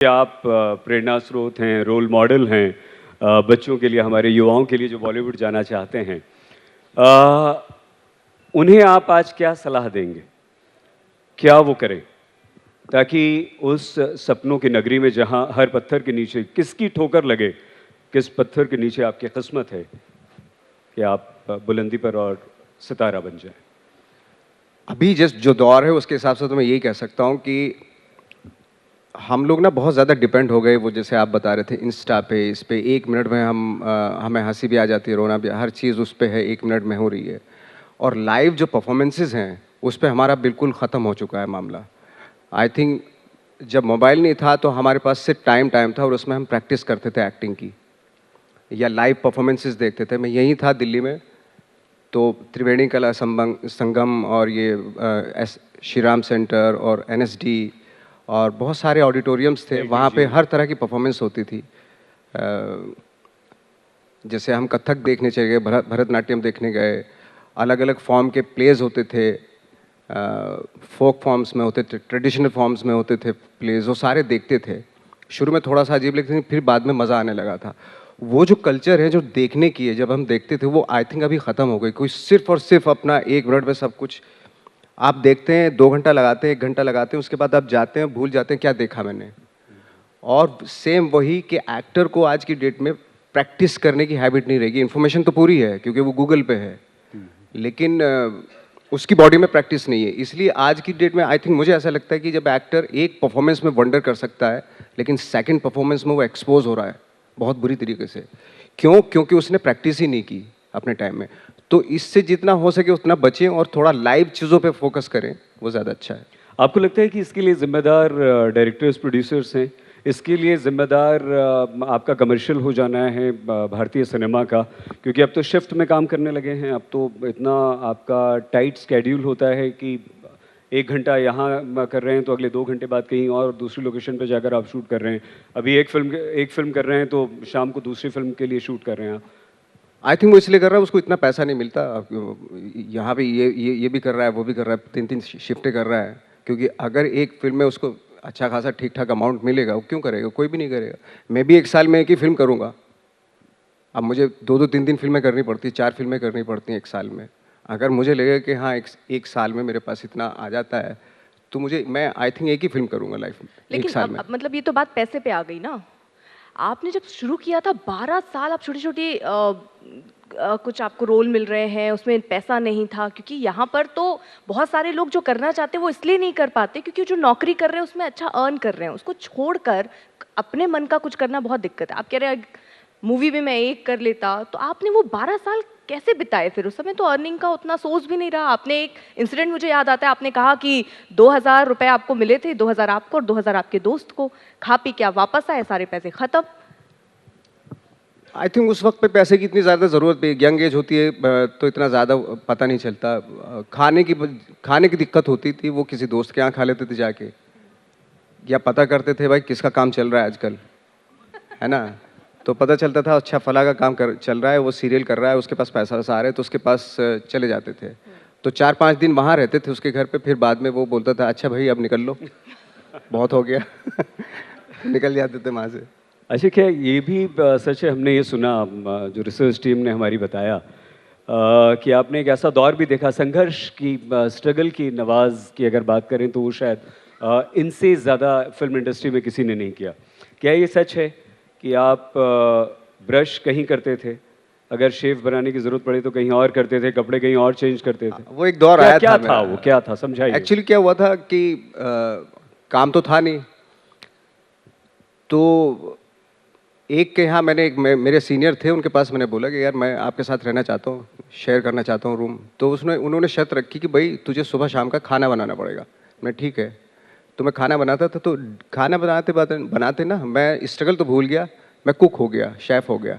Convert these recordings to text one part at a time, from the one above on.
आप प्रेरणा स्रोत हैं, रोल मॉडल हैं बच्चों के लिए, हमारे युवाओं के लिए जो बॉलीवुड जाना चाहते हैं। उन्हें आप आज क्या सलाह देंगे? क्या वो करें ताकि उस सपनों की नगरी में जहां हर पत्थर के नीचे किसकी ठोकर लगे, किस पत्थर के नीचे आपकी किस्मत है कि आप बुलंदी पर और सितारा बन जाएं? अभी जस्ट जो दौर है उसके हिसाब से तो मैं यही कह सकता हूँ कि हम लोग ना बहुत ज़्यादा डिपेंड हो गए, वो जैसे आप बता रहे थे इंस्टा पे, इस पे 1 मिनट में हमें हंसी भी आ जाती है, रोना भी, हर चीज़ उस पे है, 1 मिनट में हो रही है। और लाइव जो परफॉर्मेंसेज हैं उस पे हमारा बिल्कुल ख़त्म हो चुका है मामला। आई थिंक जब मोबाइल नहीं था तो हमारे पास सिर्फ टाइम था और उसमें हम प्रैक्टिस करते थे एक्टिंग की या लाइव परफॉर्मेंसेज देखते थे। मैं यहीं था दिल्ली में, तो त्रिवेणी कला संगम और ये श्री राम सेंटर और NSD और बहुत सारे ऑडिटोरियम्स थे, वहाँ पे हर तरह की परफॉर्मेंस होती थी। जैसे हम कथक देखने चले गए, भरतनाट्यम देखने गए, अलग अलग फॉर्म के प्लेज होते थे, फोक फॉर्म्स में होते थे, ट्रेडिशनल फॉर्म्स में होते थे प्लेज, वो सारे देखते थे। शुरू में थोड़ा सा अजीब लगता था, फिर बाद में मज़ा आने लगा था। वो जो कल्चर है जो देखने की है, जब हम देखते थे, वो आई थिंक अभी ख़त्म हो गई। कोई सिर्फ और सिर्फ अपना 1 मिनट में सब कुछ आप देखते हैं, 2 घंटा लगाते हैं, 1 घंटा लगाते हैं, उसके बाद आप जाते हैं, भूल जाते हैं क्या देखा मैंने। और सेम वही कि एक्टर को आज की डेट में प्रैक्टिस करने की हैबिट नहीं रहेगी। इन्फॉर्मेशन तो पूरी है क्योंकि वो गूगल पे है, लेकिन उसकी बॉडी में प्रैक्टिस नहीं है। इसलिए आज की डेट में आई थिंक मुझे ऐसा लगता है कि जब एक्टर एक परफॉर्मेंस में वंडर कर सकता है, लेकिन सेकंड परफॉर्मेंस में वो एक्सपोज हो रहा है बहुत बुरी तरीके से। क्यों? क्योंकि उसने प्रैक्टिस ही नहीं की अपने टाइम में। तो इससे जितना हो सके उतना बचें और थोड़ा लाइव चीज़ों पे फोकस करें, वो ज़्यादा अच्छा है। आपको लगता है कि इसके लिए जिम्मेदार डायरेक्टर्स, प्रोड्यूसर्स हैं? इसके लिए जिम्मेदार आपका कमर्शियल हो जाना है भारतीय सिनेमा का? क्योंकि अब तो शिफ्ट में काम करने लगे हैं, अब तो इतना आपका टाइट स्केड्यूल होता है कि 1 घंटा यहाँ कर रहे हैं तो अगले 2 घंटे बाद कहीं और दूसरी लोकेशन पर जाकर आप शूट कर रहे हैं। अभी एक फिल्म कर रहे हैं तो शाम को दूसरी फिल्म के लिए शूट कर रहे हैं आप। आई थिंक वो इसलिए कर रहा है, उसको इतना पैसा नहीं मिलता। यहाँ पे ये भी कर रहा है, वो भी कर रहा है, 3-3 शिफ्टें कर रहा है। क्योंकि अगर एक फिल्म में उसको अच्छा खासा ठीक ठाक अमाउंट मिलेगा, वो क्यों करेगा? कोई भी नहीं करेगा। मैं भी 1 साल में एक ही फिल्म करूँगा। अब मुझे 2-2 3-3 फिल्में करनी पड़ती, 4 फिल्में करनी पड़ती हैं 1 साल में। अगर मुझे लगेगा कि हाँ, एक साल में मेरे पास इतना आ जाता है, तो मैं आई थिंक एक ही फिल्म करूँगा लाइफ में, 1 लेकिन साल में। अब मतलब ये तो बात पैसे पे आ गई ना। आपने जब शुरू किया था 12 साल, आप छोटी-छोटी कुछ आपको रोल मिल रहे हैं, उसमें पैसा नहीं था, क्योंकि यहाँ पर तो बहुत सारे लोग जो करना चाहते हैं वो इसलिए नहीं कर पाते क्योंकि जो नौकरी कर रहे हैं उसमें अच्छा अर्न कर रहे हैं। उसको छोड़कर अपने मन का कुछ करना बहुत दिक्कत है। आप कह रहे हैं मूवी में मैं एक कर लेता, तो आपने वो 12 साल कैसे बिताए? फिर उस समय तो अर्निंग का उतना सोर्स भी नहीं रहा। आपने एक इंसिडेंट मुझे याद आता है, आपने कहा कि 2000 रुपए आपको मिले थे, 2000 आपको और 2000 आपके दोस्त को। खा पी के आप वापस आए, सारे पैसे खत्म। आई थिंक उस वक्त पे पैसे की इतनी ज़्यादा ज़रूरत भी, यंग एज होती है, तो इतना ज़्यादा पता नहीं चलता। खाने की दिक्कत होती थी, वो किसी दोस्त के यहाँ खा लेते थे जाके, या पता करते थे भाई किसका काम चल रहा है आजकल, है ना? तो पता चलता था अच्छा फला का चल रहा है, वो सीरियल कर रहा है, उसके पास पैसा वैसा आ रहा है, तो उसके पास चले जाते थे। तो 4-5 दिन वहाँ रहते थे उसके घर पे, फिर बाद में वो बोलता था अच्छा भाई अब निकल लो, बहुत हो गया। निकल जाते थे वहाँ से। अच्छा, क्या ये भी सच है, हमने ये सुना, जो रिसर्च टीम ने हमारी बताया कि आपने एक ऐसा दौर भी देखा संघर्ष की, स्ट्रगल की, नवाज़ की अगर बात करें तो वो शायद इनसे ज़्यादा फिल्म इंडस्ट्री में किसी ने नहीं किया। क्या ये सच है कि आप ब्रश कहीं करते थे, अगर शेव बनाने की ज़रूरत पड़ी तो कहीं और करते थे, कपड़े कहीं और चेंज करते थे? वो एक दौर क्या आया क्या था था वो, क्या था, समझाइए। एक्चुअली क्या हुआ था कि काम तो था नहीं, तो एक के यहाँ मेरे सीनियर थे, उनके पास मैंने बोला कि यार मैं आपके साथ रहना चाहता हूँ, शेयर करना चाहता हूँ रूम। तो उन्होंने शर्त रखी कि भाई तुझे सुबह शाम का खाना बनाना पड़ेगा। मैं ठीक है। तो मैं खाना बनाता था, तो खाना बनाते ना मैं स्ट्रगल तो भूल गया, मैं कुक हो गया, शेफ़ हो गया।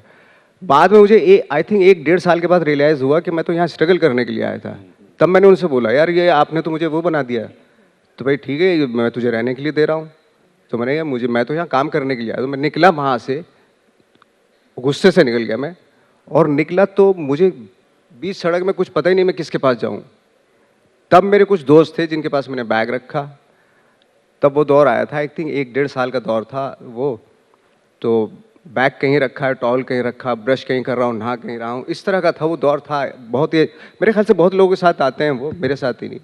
बाद में मुझे आई थिंक 1-1.5 साल के बाद रियलाइज़ हुआ कि मैं तो यहाँ स्ट्रगल करने के लिए आया था। तब मैंने उनसे बोला यार ये आपने तो मुझे वो बना दिया। तो भाई ठीक है, मैं तुझे रहने के लिए दे रहा हूँ। तो मैं तो यहाँ काम करने के लिए आया। तो मैं निकला वहाँ से, गुस्से से निकल गया मैं, और निकला तो मुझे बीच सड़क में कुछ पता ही नहीं मैं किसके पास जाऊं। तब मेरे कुछ दोस्त थे जिनके पास मैंने बैग रखा, तब वो दौर आया था, आई थिंक 1-1.5 साल का दौर था वो। तो बैग कहीं रखा है, टॉवल कहीं रखा, ब्रश कहीं कर रहा हूँ, नहा कहीं रहा हूँ, इस तरह का था वो दौर था। बहुत ही, मेरे ख्याल से बहुत लोगों के साथ आते हैं वो, मेरे साथ ही नहीं।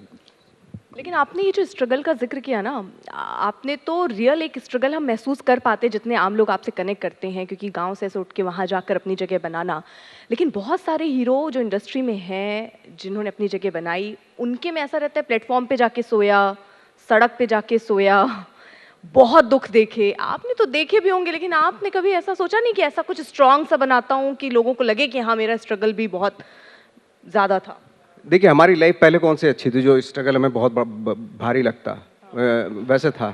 लेकिन आपने ये जो स्ट्रगल का ज़िक्र किया ना, आपने तो रियल एक स्ट्रगल हम महसूस कर पाते जितने आम लोग आपसे कनेक्ट करते हैं, क्योंकि गाँव से ऐसे उठ के वहाँ जाकर अपनी जगह बनाना। लेकिन बहुत सारे हीरो जो इंडस्ट्री में हैं, जिन्होंने अपनी जगह बनाई, उनके में ऐसा रहता है प्लेटफ़ॉर्म पे जाके सोया, सड़क पे जाके सोया, बहुत दुःख देखे। आपने तो देखे भी होंगे, लेकिन आपने कभी ऐसा सोचा नहीं कि ऐसा कुछ स्ट्रॉन्ग सा बनाता हूँ कि लोगों को लगे कि हाँ, मेरा स्ट्रगल भी बहुत ज़्यादा था? देखिए, हमारी लाइफ पहले कौन सी अच्छी थी जो स्ट्रगल हमें बहुत भारी लगता, वैसे था।